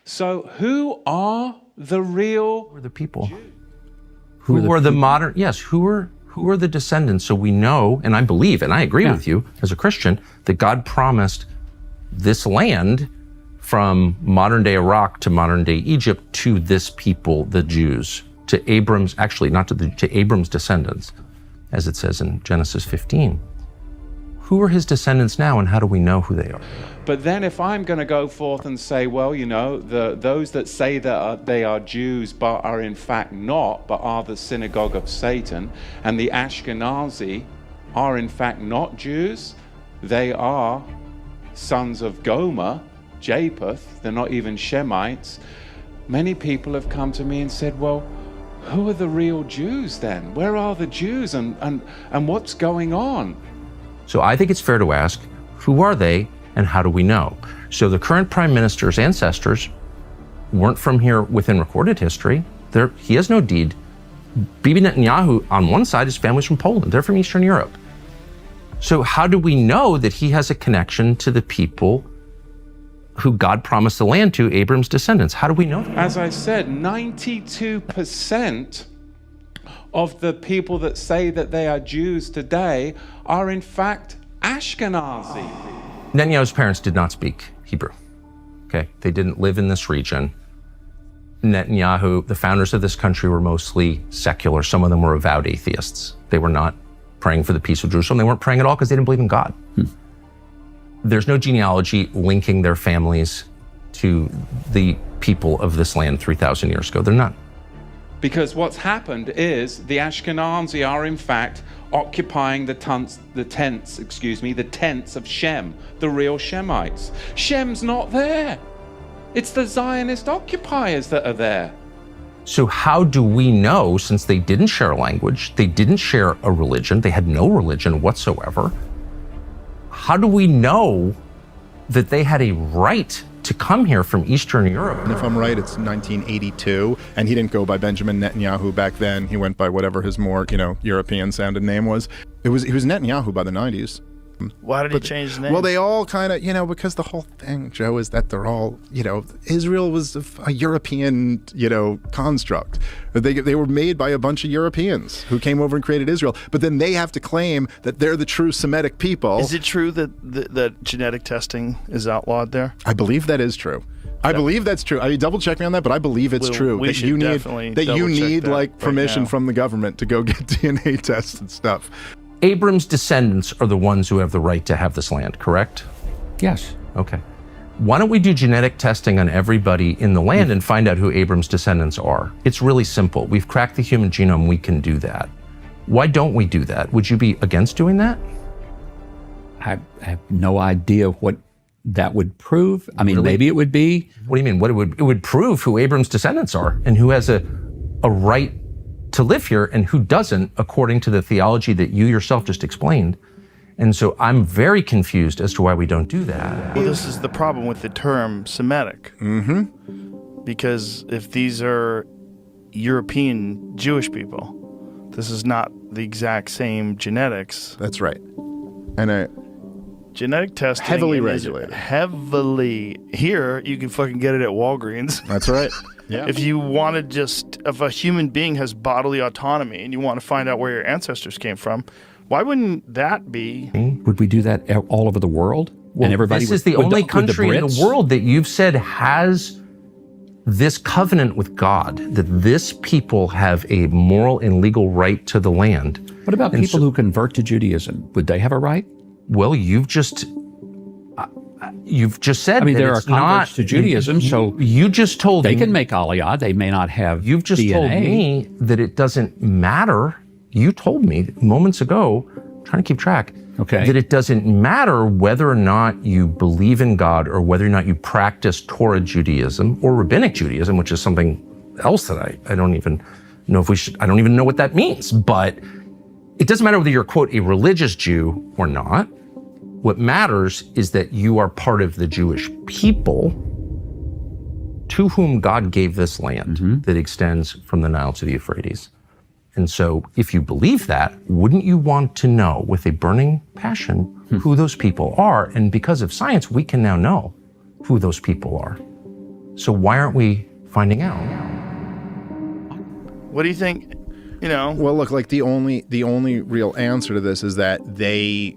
So who are the real Who are the people? Who are the modern, yes, who are the descendants? So we know, and I believe, and I agree with you as a Christian, that God promised this land from modern day Iraq to modern day Egypt to this people, the Jews, to Abram's, actually not to Abram's descendants, as it says in Genesis 15. Who are his descendants now, and how do we know who they are? But then if I'm going to go forth and say, well, you know, those that say that they are Jews but are in fact not, but are the synagogue of Satan, and the Ashkenazi are in fact not Jews, they are sons of Gomer, Japheth, they're not even Shemites. Many people have come to me and said, well, who are the real Jews then? Where are the Jews and what's going on? So I think it's fair to ask, who are they and how do we know? So the current prime minister's ancestors weren't from here within recorded history. He has no deed. Bibi Netanyahu, on one side, his family's from Poland. They're from Eastern Europe. So how do we know that he has a connection to the people who God promised the land to, Abram's descendants? How do we know that? As I said, 92% of the people that say that they are Jews today are in fact Ashkenazi. Netanyahu's parents did not speak Hebrew. Okay, they didn't live in this region. Netanyahu, the founders of this country, were mostly secular. Some of them were avowed atheists. They were not praying for the peace of Jerusalem. They weren't praying at all because they didn't believe in God. There's no genealogy linking their families to the people of this land 3,000 years ago. They're not. Because what's happened is the Ashkenazi are in fact occupying the tents of Shem, the real Shemites. Shem's not there. It's the Zionist occupiers that are there. So how do we know, since they didn't share a language, they didn't share a religion, they had no religion whatsoever, how do we know that they had a right to come here from Eastern Europe? And if I'm right, it's 1982, and he didn't go by Benjamin Netanyahu back then. He went by whatever his more, European-sounded name was. He was Netanyahu by the 90s. Why did he change his name? Well, they all kind of, because the whole thing, Joe, is that they're all, Israel was a European, construct. They were made by a bunch of Europeans who came over and created Israel. But then they have to claim that they're the true Semitic people. Is it true that genetic testing is outlawed there? I believe that is true. I believe that's true. I mean, double check me on that, but I believe it's true. We should definitely double check that permission right now from the government to go get DNA tests and stuff. Abram's descendants are the ones who have the right to have this land, correct? Yes. Okay. Why don't we do genetic testing on everybody in the land and find out who Abram's descendants are? It's really simple. We've cracked the human genome. We can do that. Why don't we do that? Would you be against doing that? I have no idea what that would prove. I mean, Really? maybe it would be. What do you mean? It would prove who Abram's descendants are and who has a right to live here and who doesn't, according to the theology that you yourself just explained. And so I'm very confused as to why we don't do that. Well, this is the problem with the term Semitic. Mm-hmm. Because if these are European Jewish people, this is not the exact same genetics. That's right. And genetic testing heavily is regulated. Heavily. Here, you can fucking get it at Walgreens. That's right. Yeah. If you wanted if a human being has bodily autonomy and you want to find out where your ancestors came from, why wouldn't that be? Would we do that all over the world? Well, and everybody this is the only country in the Brits? world that you've said has this covenant with God, that this people have a moral and legal right to the land. What about people who convert to Judaism? Would they have a right? Well, you've just said. I mean, that there are it's not converts to Judaism, so you just told they me can make Aliyah. They may not have. You've just DNA. told me that it doesn't matter. You told me moments ago, trying to keep track, that it doesn't matter whether or not you believe in God or whether or not you practice Torah Judaism or Rabbinic Judaism, which is something else that I don't even know if we should. I don't even know what that means. But it doesn't matter whether you're, quote, a religious Jew or not. What matters is that you are part of the Jewish people to whom God gave this land that extends from the Nile to the Euphrates. And so if you believe that, wouldn't you want to know with a burning passion who those people are? And because of science, we can now know who those people are. So why aren't we finding out? What do you think? You know, Well, look, like the only real answer to this is that the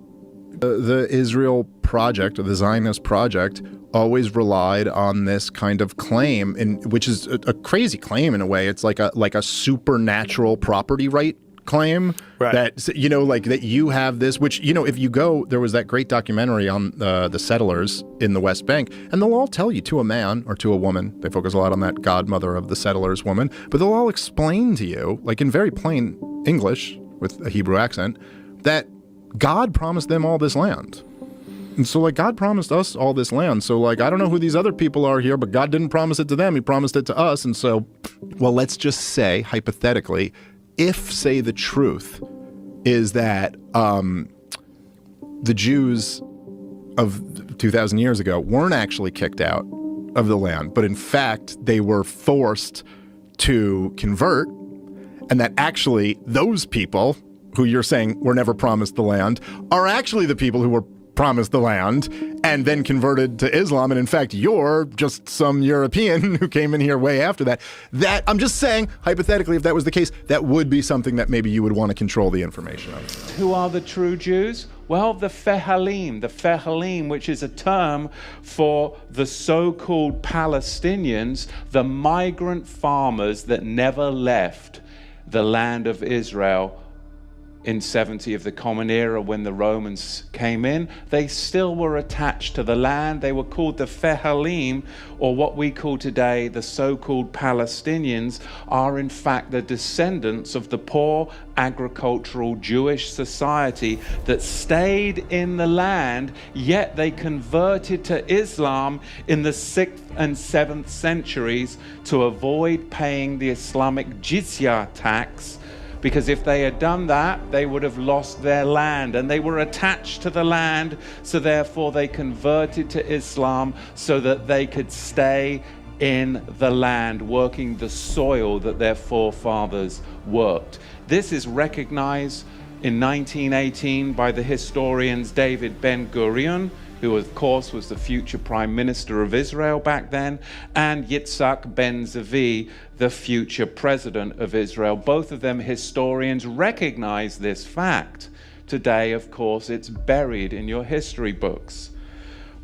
Israel project, or the Zionist project, always relied on this kind of claim, which is a crazy claim in a way. It's like a supernatural property right claim, Right. that, you know, like that you have this, which, you know, if you go, there was that great documentary on the settlers in the West Bank, and they'll all tell you, to a man or to a woman, they focus a lot on that godmother of the settlers woman, but they'll all explain to you, like in very plain English with a Hebrew accent, that God promised them all this land. And so, like, God promised us all this land. So, like, I don't know who these other people are here, but God didn't promise it to them. He promised it to us. And so, well, let's just say, hypothetically, if, say, the truth is that the Jews of 2,000 years ago weren't actually kicked out of the land, but in fact, they were forced to convert, and that actually those people who you're saying were never promised the land are actually the people who were promised the land and then converted to Islam, and in fact you're just some European who came in here way after that. That, I'm just saying, hypothetically, if that was the case, that would be something that maybe you would want to control the information of. Who are the true Jews? Well, the Fehalim, which is a term for the so-called Palestinians, the migrant farmers that never left the land of Israel in 70 of the Common Era when the Romans came in. They still were attached to the land. They were called the Fehalim, or what we call today the so-called Palestinians, are in fact the descendants of the poor agricultural Jewish society that stayed in the land, yet they converted to Islam in the 6th and 7th centuries to avoid paying the Islamic jizya tax, because if they had done that, they would have lost their land, and they were attached to the land, so therefore they converted to Islam so that they could stay in the land, working the soil that their forefathers worked. This is recognized in 1918 by the historians David Ben-Gurion, who of course was the future Prime Minister of Israel back then, and Yitzhak Ben-Zvi, the future President of Israel. Both of them historians recognize this fact. Today, of course, it's buried in your history books.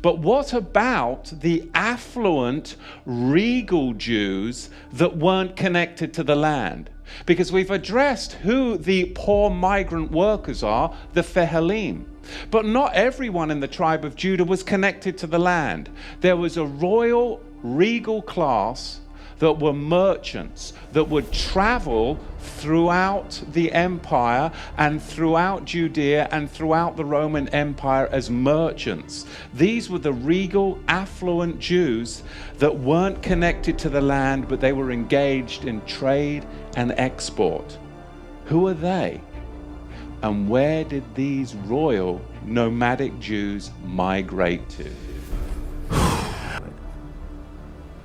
But what about the affluent, regal Jews that weren't connected to the land? Because we've addressed who the poor migrant workers are, the Fehalim. But not everyone in the tribe of Judah was connected to the land. There was a royal, regal class that were merchants that would travel throughout the empire and throughout Judea and throughout the Roman Empire as merchants. These were the regal, affluent Jews that weren't connected to the land, but they were engaged in trade and export. Who are they? And where did these royal nomadic Jews migrate to?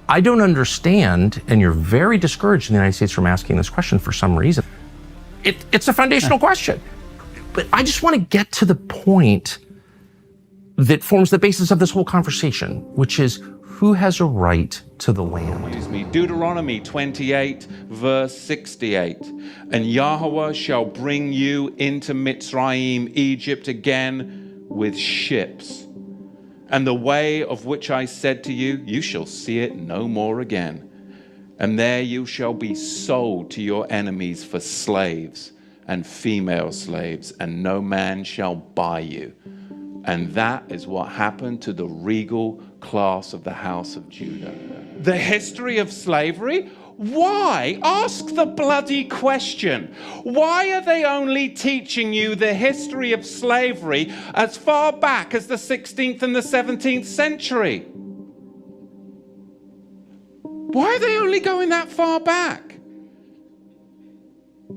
I don't understand, and you're very discouraged in the United States from asking this question for some reason. It's a foundational question. But I just want to get to the point that forms the basis of this whole conversation, which is who has a right to the land? Excuse me, Deuteronomy 28, verse 68. And Yahweh shall bring you into Mitzrayim, Egypt again with ships. And the way of which I said to you, you shall see it no more again. And there you shall be sold to your enemies for slaves and female slaves, and no man shall buy you. And that is what happened to the regal class of the house of Judah. The history of slavery? Why? Ask the bloody question. Why are they only teaching you the history of slavery as far back as the 16th and the 17th century? Why are they only going that far back?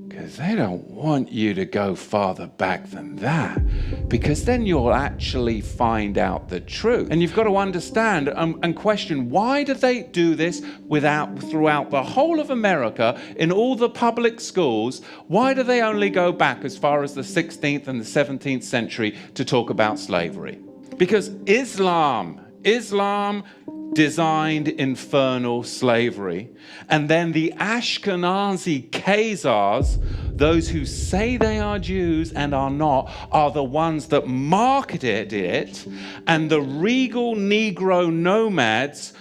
Because they don't want you to go farther back than that, because then you'll actually find out the truth. And you've got to understand and question, why do they do this throughout the whole of America, in all the public schools? Why do they only go back as far as the 16th and the 17th century to talk about slavery? Because Islam Islam designed infernal slavery, and then the Ashkenazi Khazars, those who say they are Jews and are not, are the ones that marketed it, and the regal Negro nomads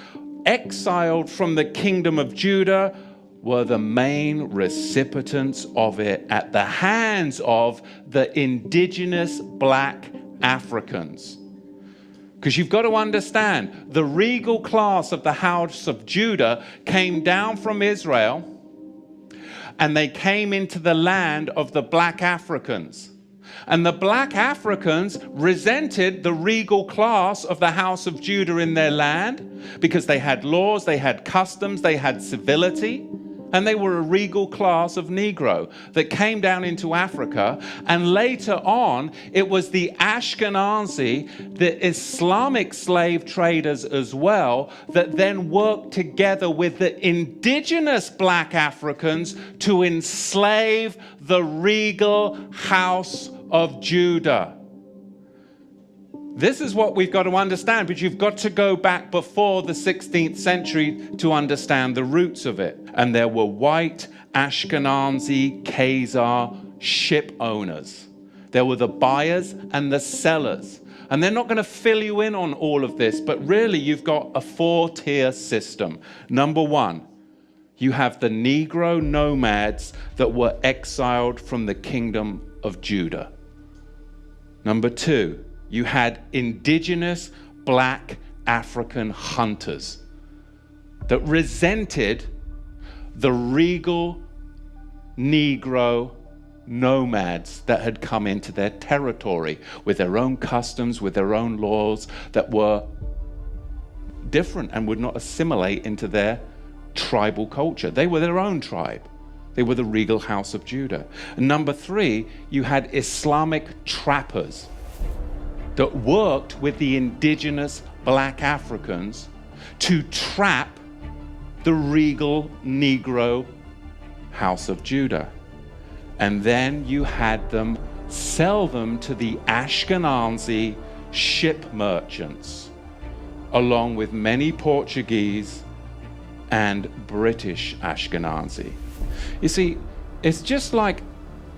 exiled from the kingdom of Judah were the main recipients of it at the hands of the indigenous black Africans. Because you've got to understand, the regal class of the house of Judah came down from Israel, and they came into the land of the black Africans. And the black Africans resented the regal class of the house of Judah in their land because they had laws, they had customs, they had civility. And they were a regal class of Negro that came down into Africa. And later on, it was the Ashkenazi, the Islamic slave traders as well, that then worked together with the indigenous black Africans to enslave the regal house of Judah. This is what we've got to understand, but you've got to go back before the 16th century to understand the roots of it. And there were white Ashkenazi Khazar ship owners. There were the buyers and the sellers. And they're not going to fill you in on all of this, but really you've got a 4-tier system. Number one, you have the Negro nomads that were exiled from the kingdom of Judah. Number two, you had indigenous black African hunters that resented the regal Negro nomads that had come into their territory with their own customs, with their own laws that were different and would not assimilate into their tribal culture. They were their own tribe. They were the regal house of Judah. And number three, you had Islamic trappers that worked with the indigenous black Africans to trap the regal Negro house of Judah. And then you had them sell them to the Ashkenazi ship merchants, along with many Portuguese and British Ashkenazi. You see, it's just like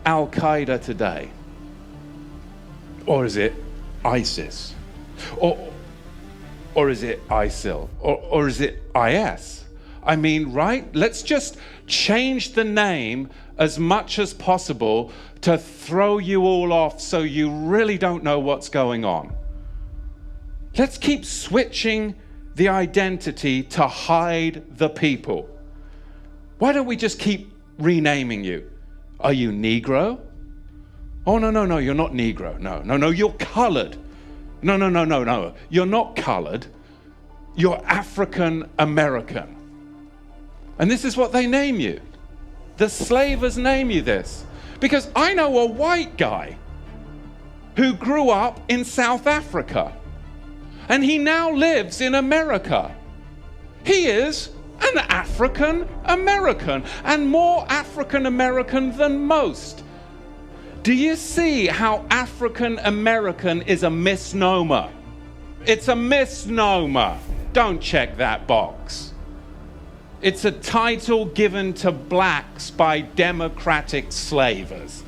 Al-Qaeda today. Or is it ISIS? Or is it ISIL? Or is it IS? I mean, right? Let's just change the name as much as possible to throw you all off so you really don't know what's going on. Let's keep switching the identity to hide the people. Why don't we just keep renaming you? Are you Negro? Oh, no, you're not Negro. No, you're colored. No, you're not colored. You're African American. And this is what they name you. The slavers name you this. Because I know a white guy who grew up in South Africa, and he now lives in America. He is an African American, and more African American than most. Do you see how African American is a misnomer? It's a misnomer. Don't check that box. It's a title given to blacks by democratic slavers.